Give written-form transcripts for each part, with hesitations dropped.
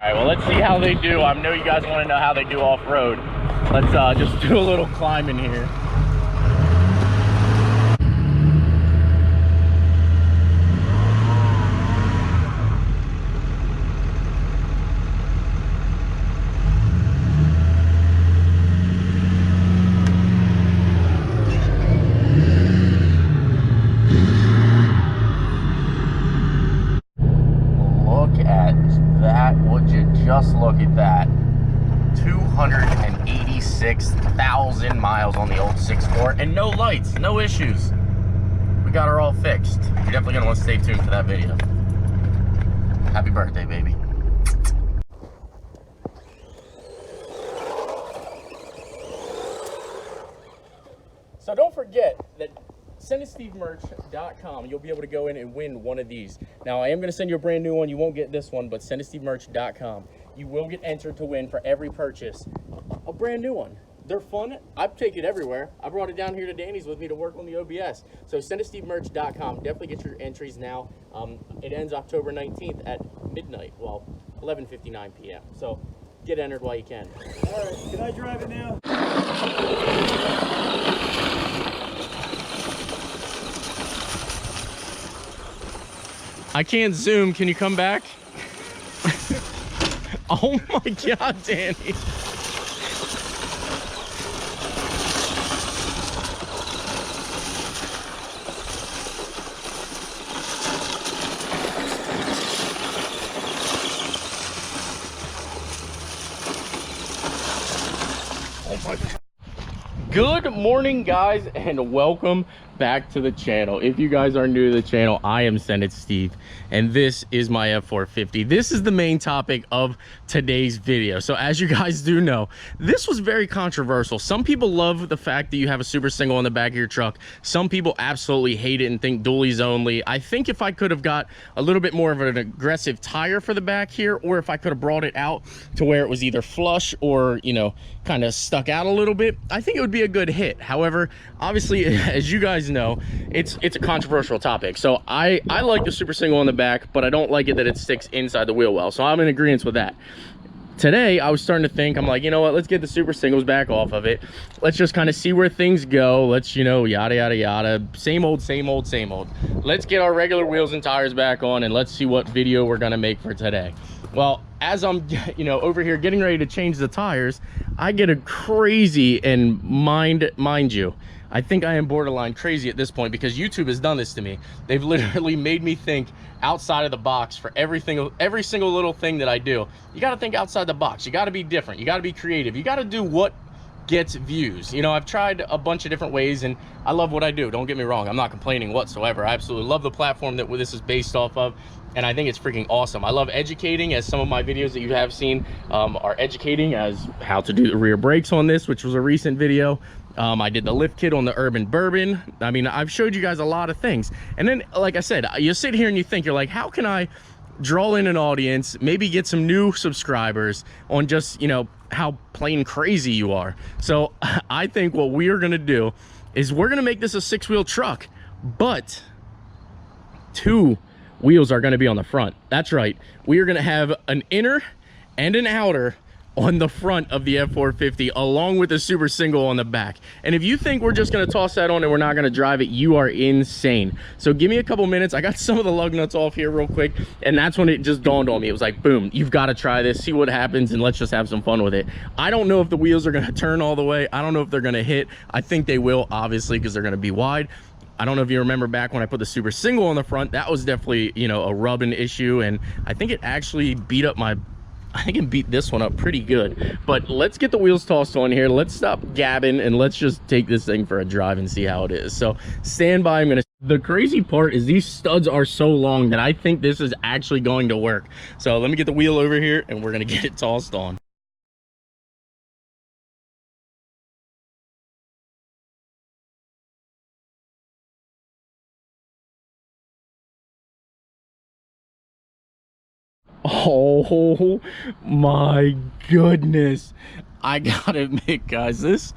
All right, well, let's see how they do. I know you guys want to know how they do off-road. Let's just do a little climbing here. Look at that. Would you just look at that. 286,000 miles on the old 6.4 and no lights, no issues. We got her all fixed. You're definitely gonna want to stay tuned for that video. Happy birthday, baby. So don't forget that senditstevemerch.com, you'll be able to go in and win one of these. Now, I am going to send you a brand new one. You won't get this one, but senditstevemerch.com. You will get entered to win for every purchase a brand new one. They're fun. I've taken it everywhere. I brought it down here to Danny's with me to work on the OBS. So senditstevemerch.com. Definitely get your entries now. It ends October 19th at midnight. Well, 11:59 p.m. So get entered while you can. All right, can I drive it now? I can't zoom. Can you come back? Oh my God, Danny. Oh my God. Good morning, guys, and welcome back to the channel. If you guys are new to the channel, I am Send It Steve, and this is my F450. This is the main topic of today's video. So as you guys do know, this was very controversial. Some people love the fact that you have a super single on the back of your truck. Some people absolutely hate it and think dualies only. I think if I could have got a little bit more of an aggressive tire for the back here, or if I could have brought it out to where it was either flush or, you know, kind of stuck out a little bit, I think it would be a good hit. However, obviously, as you guys know, it's a controversial topic. So I like the super single on the back, but I don't like it that it sticks inside the wheel well. So I'm in agreement with that. Today I was starting to think, I'm like, you know what, let's get the super singles back off of it. Let's just kind of see where things go. Let's, you know, yada yada yada, same old, same old, same old. Let's get our regular wheels and tires back on, and let's see what video we're gonna make for today. Well, as I'm, you know, over here getting ready to change the tires, I get a crazy, and mind you, I think I am borderline crazy at this point, because YouTube has done this to me. They've literally made me think outside of the box for every single little thing that I do. You got to think outside the box. You got to be different. You got to be creative. You got to do what gets views. You know, I've tried a bunch of different ways, and I love what I do. Don't get me wrong. I'm not complaining whatsoever. I absolutely love the platform that this is based off of, and I think it's freaking awesome. I love educating, as some of my videos that you have seen are educating, as how to do the rear brakes on this, which was a recent video. I did the lift kit on the Urban Bourbon. I mean, I've showed you guys a lot of things. And then, like I said, you sit here and you think, you're like, how can I draw in an audience, maybe get some new subscribers on just, you know, how plain crazy you are? So I think what we are gonna do is we're gonna make this a 6-wheel truck, but 2 wheels are gonna be on the front. That's right. We are gonna have an inner and an outer on the front of the F450, along with a super single on the back. And if you think we're just gonna toss that on and we're not gonna drive it, you are insane. So give me a couple minutes. I got some of the lug nuts off here real quick, and that's when it just dawned on me. It was like, boom, you've got to try this, see what happens, and let's just have some fun with it. I don't know if the wheels are gonna turn all the way. I don't know if they're gonna hit. I think they will, obviously, because they're gonna be wide. I don't know if you remember back when I put the super single on the front, that was definitely, you know, a rubbing issue, and I think it actually beat up I think it beat this one up pretty good. But let's get the wheels tossed on here. Let's stop gabbing and let's just take this thing for a drive and see how it is. So stand by. The crazy part is these studs are so long that I think this is actually going to work. So let me get the wheel over here and we're gonna get it tossed on. Oh my goodness. I gotta admit, guys, this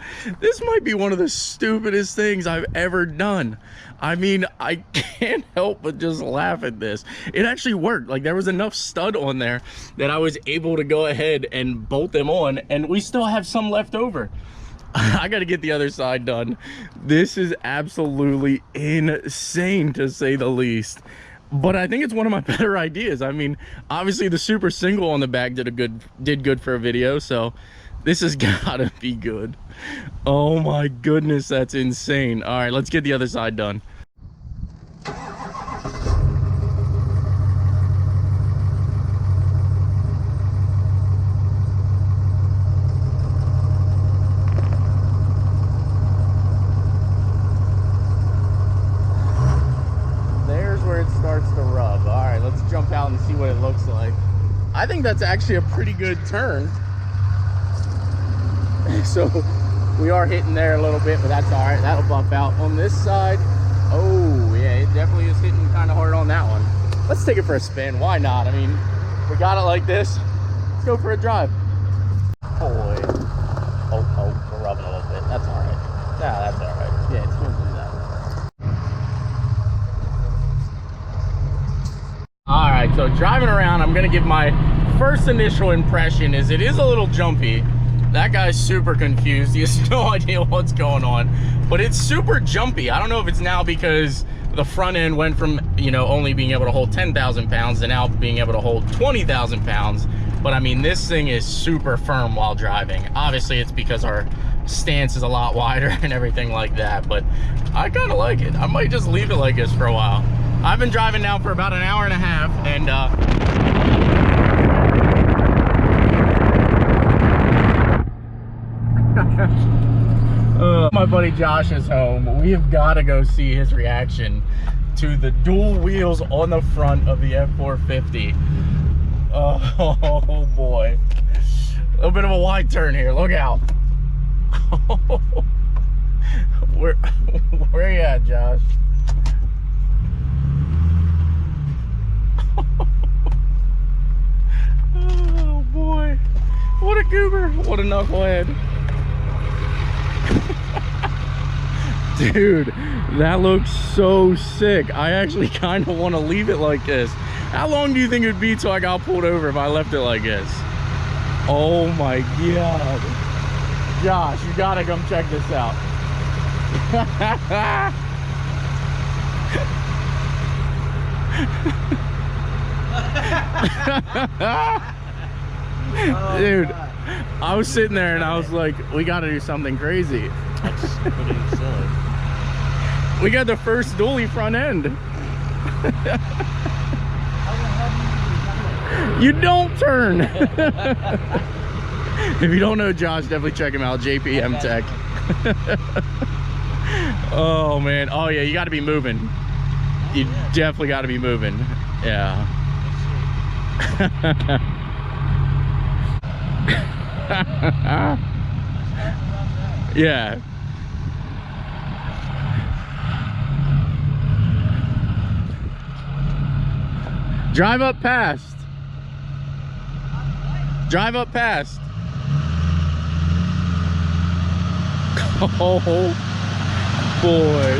might be one of the stupidest things I've ever done. I mean, I can't help but just laugh at this. It actually worked. Like, there was enough stud on there that I was able to go ahead and bolt them on, and we still have some left over. I gotta get the other side done. This is absolutely insane, to say the least. But I think it's one of my better ideas. I mean, obviously the super single on the back did good for a video, so this has gotta be good. Oh my goodness, that's insane. All right, let's get the other side done. Starts to rub. All right, let's jump out and see what it looks like. I think that's actually a pretty good turn. So we are hitting there a little bit, but that's all right. That'll buff out. On this side, oh yeah, it definitely is hitting kind of hard on that one. Let's take it for a spin. Why not? I mean, we got it like this. Let's go for a drive. Boy. Oh, we're rubbing a little bit. That's all right. Yeah, that's all right. Yeah, it's going to do that. All right, so driving around, I'm gonna give my first initial impression is it is a little jumpy. That guy's super confused. He has no idea what's going on, but it's super jumpy. I don't know if it's now because the front end went from, you know, only being able to hold 10,000 pounds to now being able to hold 20,000 pounds. But I mean, this thing is super firm while driving. Obviously, it's because our stance is a lot wider and everything like that, but I kind of like it. I might just leave it like this for a while. I've been driving now for about an hour and a half, and my buddy Josh is home. We have got to go see his reaction to the dual wheels on the front of the F450. Oh boy. A little bit of a wide turn here. Look out. Where you at, Josh? Oh boy, what a goober, what a knucklehead. Dude, that looks so sick. I actually kind of want to leave it like this. How long do you think it would be till I got pulled over if I left it like this? Oh my god. Josh, you gotta come check this out. Dude, I was sitting there and I was like, we gotta do something crazy. We got the first dually front end. You don't turn. If you don't know Josh, definitely check him out, JPM Tech. Oh man, oh yeah, you got to be moving. You definitely got to be moving. Yeah. Yeah. Drive up past. Drive up past. Oh boy.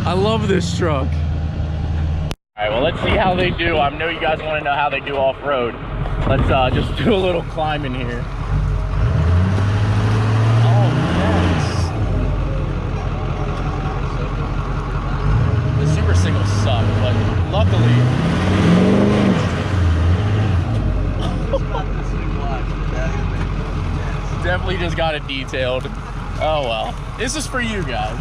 I love this truck. All right, well, let's see how they do. I know you guys want to know how they do off-road. Let's just do a little climbing here. Oh, yes. The super singles suck, but luckily... Definitely just got it detailed. Oh well, this is for you guys.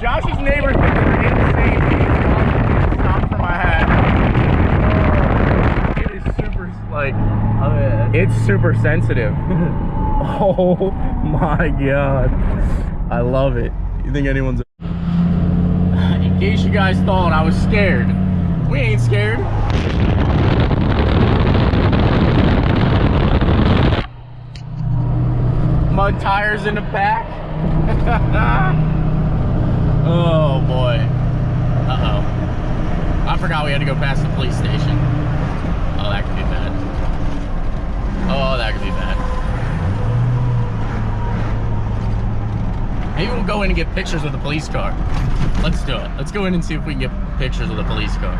Josh's neighbors are insane. Stop for my hat. It is super, like, it's super sensitive. Oh my god, I love it. You think anyone's... In case you guys thought I was scared, we ain't scared. mud tires in the back. Oh boy. Uh-oh. I forgot we had to go past the police station. Oh, that could be bad. Oh, that could be bad. Maybe we'll go in and get pictures of the police car. Let's do it. Let's go in and see if we can get pictures of the police car.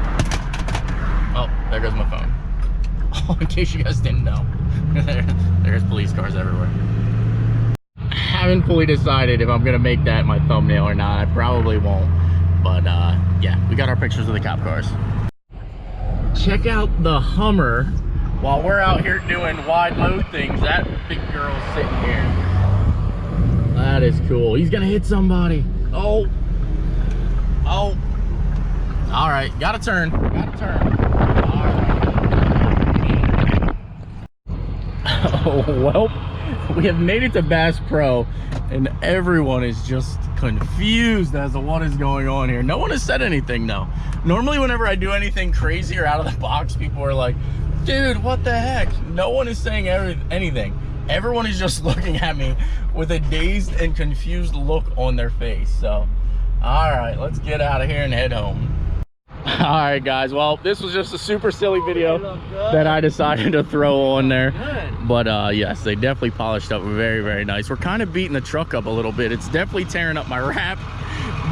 Oh, there goes my phone. Oh, in case you guys didn't know. There's police cars everywhere. I haven't fully decided if I'm gonna make that my thumbnail or not. I probably won't. But yeah, we got our pictures of the cop cars. Check out the Hummer while we're out here doing wide load things. That big girl's sitting here. That is cool. He's gonna hit somebody. Oh. Oh. All right, gotta turn. Gotta turn. All right. Oh, well, we have made it to Bass Pro, and everyone is just confused as to what is going on here. No one has said anything, though. Normally, whenever I do anything crazy or out of the box, people are like, dude, what the heck? No one is saying anything. Everyone is just looking at me with a dazed and confused look on their face. So, all right, let's get out of here and head home. All right, guys. Well, this was just a super silly video that I decided to throw on there. But yes, they definitely polished up very, very nice. We're kind of beating the truck up a little bit. It's definitely tearing up my wrap.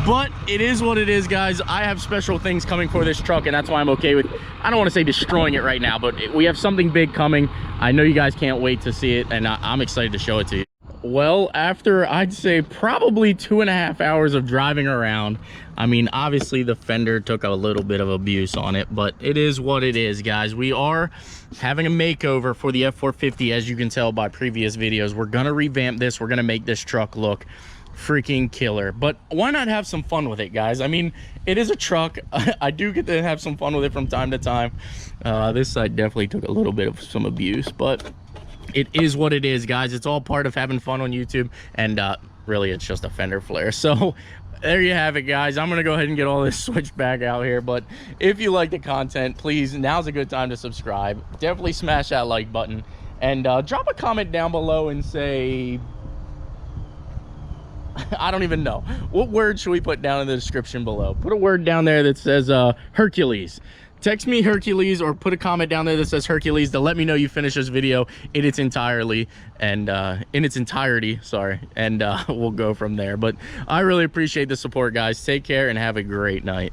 But it is what it is, guys. I have special things coming for this truck, and that's why I'm okay with, I don't want to say destroying it right now, but we have something big coming. I know you guys can't wait to see it, and I'm excited to show it to you. Well, after I'd say probably 2.5 hours of driving around, I mean, obviously the fender took a little bit of abuse on it, but it is what it is, guys. We are having a makeover for the F450, as you can tell by previous videos. We're gonna revamp this. We're gonna make this truck look freaking killer. But why not have some fun with it, guys? I mean, it is a truck. I do get to have some fun with it from time to time. This side definitely took a little bit of some abuse, but it is what it is, guys. It's all part of having fun on YouTube, and really it's just a fender flare. So there you have it, guys. I'm gonna go ahead and get all this switched back out here. But if you like the content, please, now's a good time to subscribe. Definitely smash that like button, and drop a comment down below and say, I don't even know, what word should we put down in the description below? Put a word down there that says Hercules. Text me Hercules, or put a comment down there that says Hercules to let me know you finished this video in its entirety, and sorry, and we'll go from there. But I really appreciate the support, guys. Take care and have a great night.